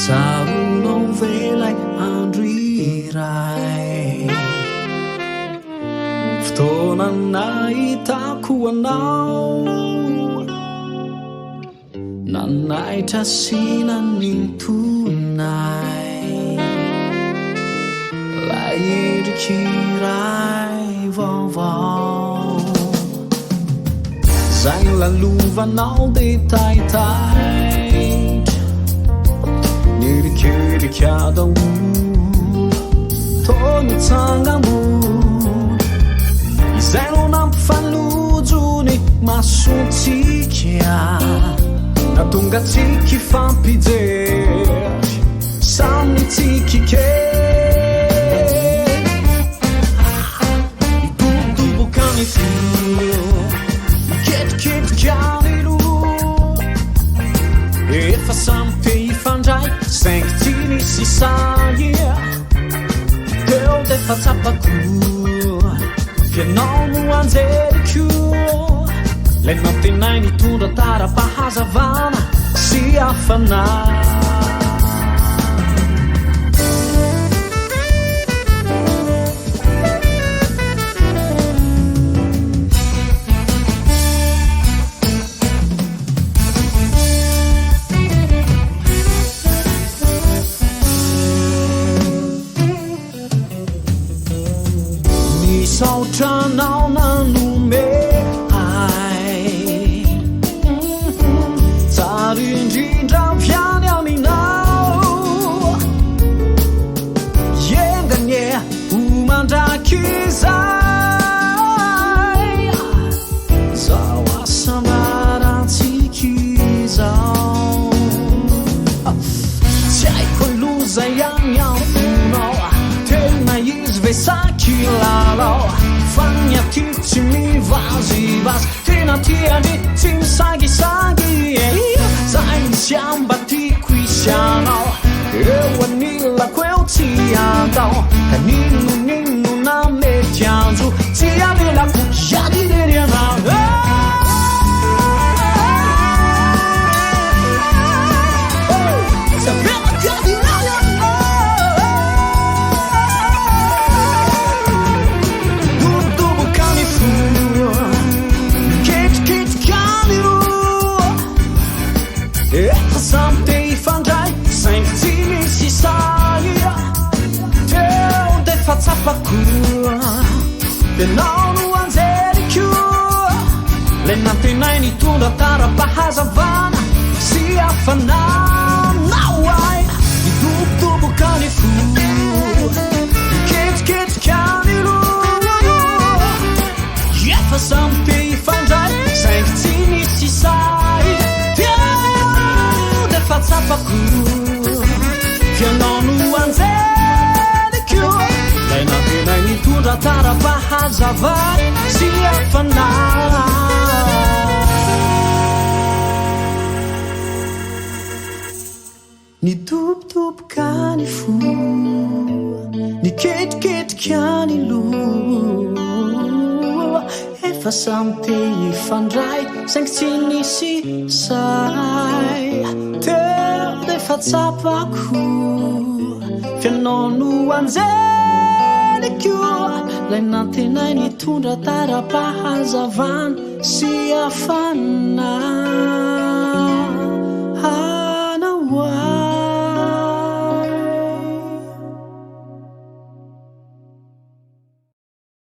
Zaronao velay andro iray fotoana nahitako anao nanaitra sina nintonay lay endrikiray vaovao zay lalovanao de taitaitra nirikirikadao tonitsangamo izay no nampifalojony masotsika natonga tsiky fampijery samy tsikike itobokany fo ketiketykany lo efa samy te ifandray saingy tsy nisy say teo de fa tsapako fianao no anjeliko lay namtenay nitondra tara-pahazavana sy afana nisaotranao nanome indrindra piany aminao ienganye homandrakizay zao asambaratsykizao tsy haiko ilozay any amfonao tena izy vesakilalao fagnaty tsy mivazivazy tena tiany tsy misangisangy zay misy amba tiako isianao eo anilako eo tsy andao ka ninonino na mety anjo tsy amelako iadirery anao Samy te ifandray saingy tsy misy say teo de fa tsapako tenao no anjeliko lay namtenay nitondra tara-pahazavana sy afananao ay idobodobokany fo ketiketykany lo efa samy te ifandray saingy tsy misy say fatsapako fianao no anjeliko lay namtenay nitondra tara-pahazavana sy afana nidobodobokany fo niketiketykany lo efa samy te ifandray saingy tsy nisy say teo de fa tsapako fianao no anjeliko lay namtenay nitondra tara-pahazavana sy afana